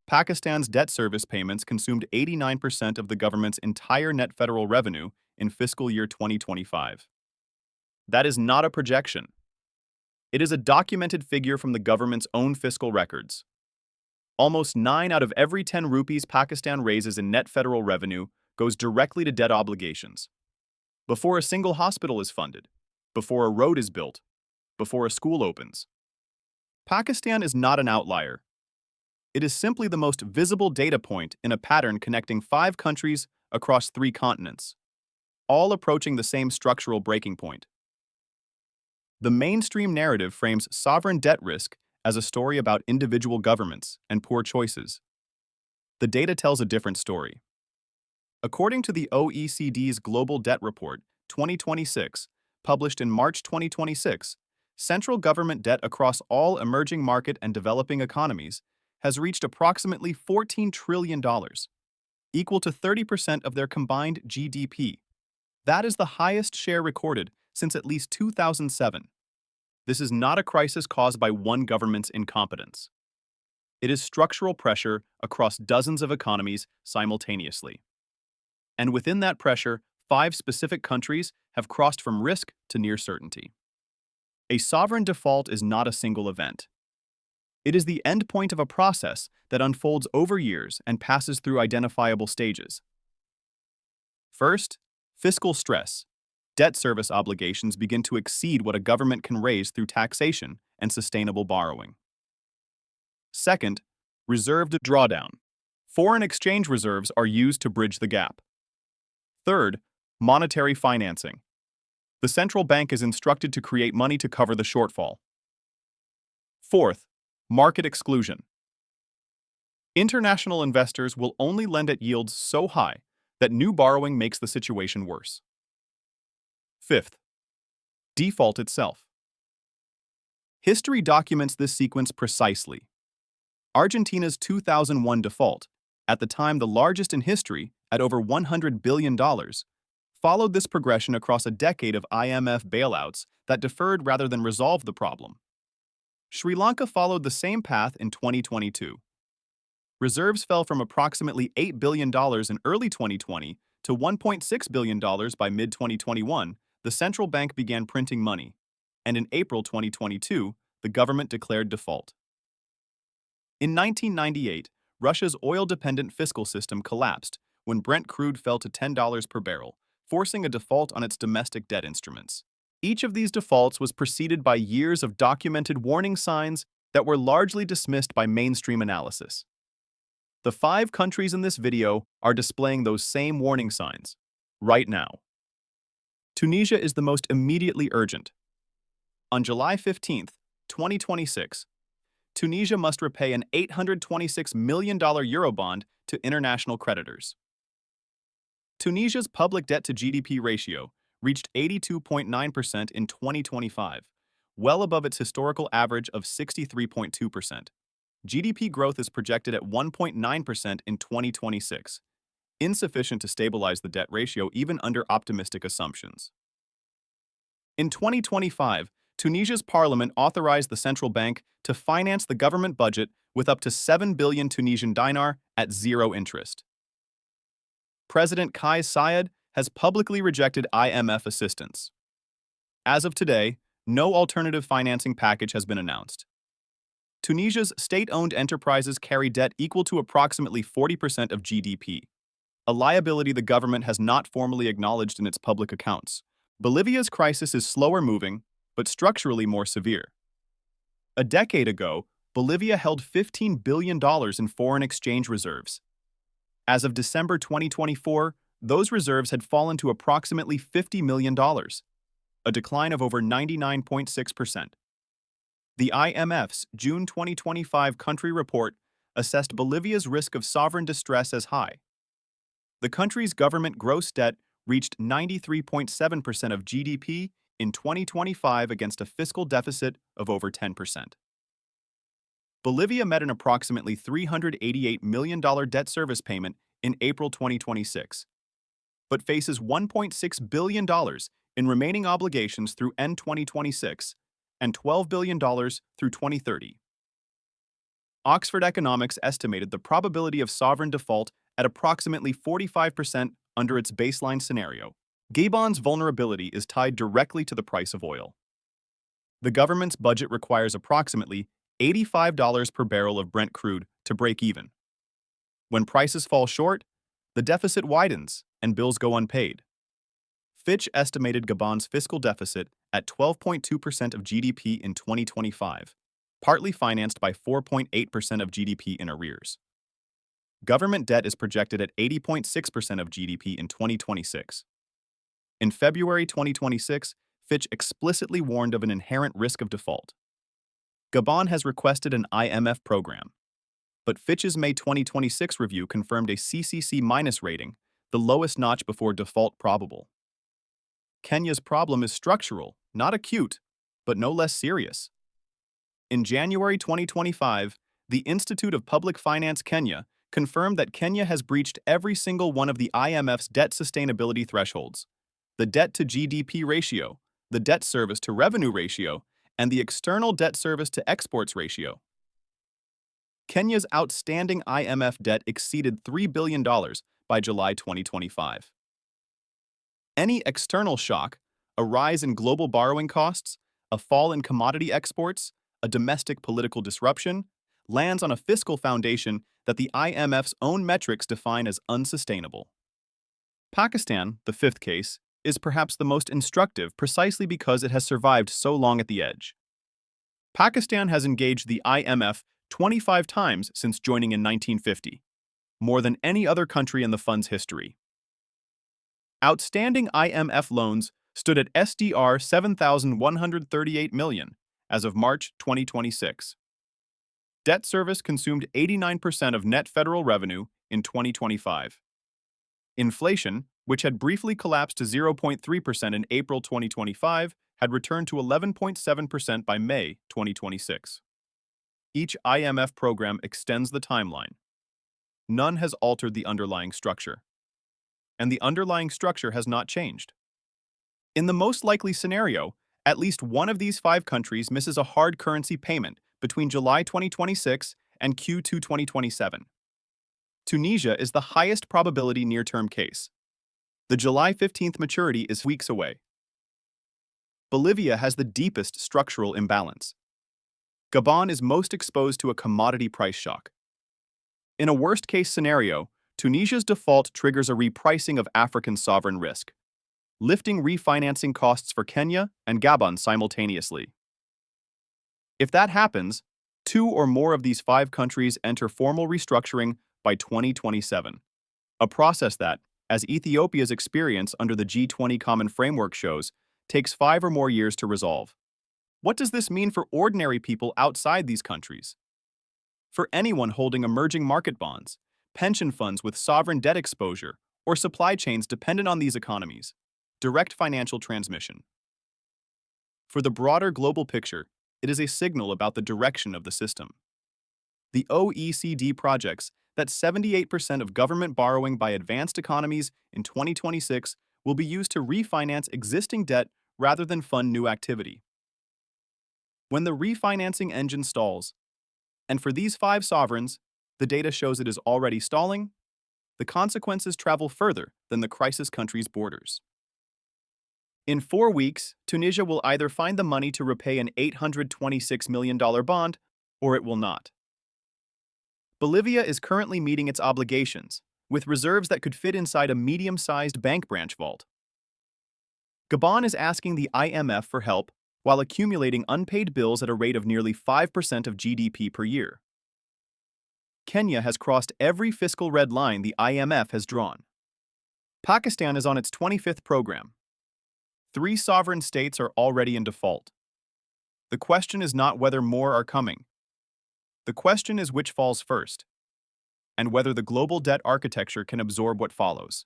Pakistan's debt service payments consumed 89% of the government's entire net federal revenue in fiscal year 2025. That is not a projection. It is a documented figure from the government's own fiscal records. Almost 9 out of every 10 rupees Pakistan raises in net federal revenue goes directly to debt obligations. Before a single hospital is funded, before a road is built, before a school opens. Pakistan is not an outlier. It is simply the most visible data point in a pattern connecting 5 countries across 3 continents, all approaching the same structural breaking point. The mainstream narrative frames sovereign debt risk as a story about individual governments and poor choices. The data tells a different story. According to the OECD's Global Debt Report 2026, published in March 2026, central government debt across all emerging market and developing economies has reached approximately $14 trillion, equal to 30% of their combined GDP. That is the highest share recorded since at least 2007. This is not a crisis caused by one government's incompetence. It is structural pressure across dozens of economies simultaneously. And within that pressure, 5 specific countries have crossed from risk to near certainty. A sovereign default is not a single event. It is the endpoint of a process that unfolds over years and passes through identifiable stages. First, fiscal stress. Debt service obligations begin to exceed what a government can raise through taxation and sustainable borrowing. Second, reserve drawdown. Foreign exchange reserves are used to bridge the gap. Third, monetary financing. The central bank is instructed to create money to cover the shortfall. Fourth, market exclusion. International investors will only lend at yields so high that new borrowing makes the situation worse. Fifth, default itself. History documents this sequence precisely. Argentina's 2001 default, at the time the largest in history at over $100 billion, followed this progression across a decade of IMF bailouts that deferred rather than resolved the problem. Sri Lanka followed the same path in 2022. Reserves fell from approximately $8 billion in early 2020 to $1.6 billion by mid-2021. The central bank began printing money, and in April 2022, the government declared default. In 1998, Russia's oil-dependent fiscal system collapsed when Brent crude fell to $10 per barrel, forcing a default on its domestic debt instruments. Each of these defaults was preceded by years of documented warning signs that were largely dismissed by mainstream analysis. The 5 countries in this video are displaying those same warning signs, right now. Tunisia is the most immediately urgent. On July 15, 2026, Tunisia must repay an $826 million Eurobond to international creditors. Tunisia's public debt to GDP ratio reached 82.9% in 2025, well above its historical average of 63.2%. GDP growth is projected at 1.9% in 2026, insufficient to stabilize the debt ratio even under optimistic assumptions. In 2025, Tunisia's parliament authorized the central bank to finance the government budget with up to 7 billion Tunisian dinar at zero interest. President Kais Saied has publicly rejected IMF assistance. As of today, no alternative financing package has been announced. Tunisia's state-owned enterprises carry debt equal to approximately 40% of GDP, a liability the government has not formally acknowledged in its public accounts. Bolivia's crisis is slower moving, but structurally more severe. A decade ago, Bolivia held $15 billion in foreign exchange reserves. As of December 2024, those reserves had fallen to approximately $50 million, a decline of over 99.6%. The IMF's June 2025 country report assessed Bolivia's risk of sovereign distress as high. The country's government gross debt reached 93.7% of GDP in 2025 against a fiscal deficit of over 10%. Bolivia met an approximately $388 million debt service payment in April 2026, but faces $1.6 billion in remaining obligations through end 2026 and $12 billion through 2030. Oxford Economics estimated the probability of sovereign default at approximately 45% under its baseline scenario. Gabon's vulnerability is tied directly to the price of oil. The government's budget requires approximately $85 per barrel of Brent crude to break even. When prices fall short, the deficit widens and bills go unpaid. Fitch estimated Gabon's fiscal deficit at 12.2% of GDP in 2025, partly financed by 4.8% of GDP in arrears. Government debt is projected at 80.6% of GDP in 2026. In February 2026, Fitch explicitly warned of an inherent risk of default. Gabon has requested an IMF program, but Fitch's May 2026 review confirmed a CCC- rating, the lowest notch before default probable. Kenya's problem is structural, not acute, but no less serious. In January 2025, the Institute of Public Finance Kenya confirmed that Kenya has breached every single one of the IMF's debt sustainability thresholds: the debt-to-GDP ratio, the debt service-to-revenue ratio, and the external debt service-to-exports ratio. Kenya's outstanding IMF debt exceeded $3 billion by July 2025. Any external shock, a rise in global borrowing costs, a fall in commodity exports, a domestic political disruption, lands on a fiscal foundation that the IMF's own metrics define as unsustainable. Pakistan, the fifth case, is perhaps the most instructive precisely because it has survived so long at the edge. Pakistan has engaged the IMF 25 times since joining in 1950, more than any other country in the fund's history. Outstanding IMF loans stood at SDR 7,138 million as of March 2026. Debt service consumed 89% of net federal revenue in 2025. Inflation, which had briefly collapsed to 0.3% in April 2025, had returned to 11.7% by May 2026. Each IMF program extends the timeline. None has altered the underlying structure. And the underlying structure has not changed. In the most likely scenario, at least one of these 5 countries misses a hard currency payment between July 2026 and Q2 2027. Tunisia is the highest probability near-term case. The July 15th maturity is weeks away. Bolivia has the deepest structural imbalance. Gabon is most exposed to a commodity price shock. In a worst-case scenario, Tunisia's default triggers a repricing of African sovereign risk, lifting refinancing costs for Kenya and Gabon simultaneously. If that happens, 2 or more of these 5 countries enter formal restructuring by 2027, a process that, as Ethiopia's experience under the G20 Common Framework shows, takes 5 or more years to resolve. What does this mean for ordinary people outside these countries? For anyone holding emerging market bonds, pension funds with sovereign debt exposure, or supply chains dependent on these economies, direct financial transmission. For the broader global picture, it is a signal about the direction of the system. The OECD projects that 78% of government borrowing by advanced economies in 2026 will be used to refinance existing debt rather than fund new activity. When the refinancing engine stalls, and for these 5 sovereigns, the data shows it is already stalling, the consequences travel further than the crisis country's borders. In 4 weeks, Tunisia will either find the money to repay an $826 million bond, or it will not. Bolivia is currently meeting its obligations, with reserves that could fit inside a medium-sized bank branch vault. Gabon is asking the IMF for help while accumulating unpaid bills at a rate of nearly 5% of GDP per year. Kenya has crossed every fiscal red line the IMF has drawn. Pakistan is on its 25th program. 3 sovereign states are already in default. The question is not whether more are coming. The question is which falls first, and whether the global debt architecture can absorb what follows.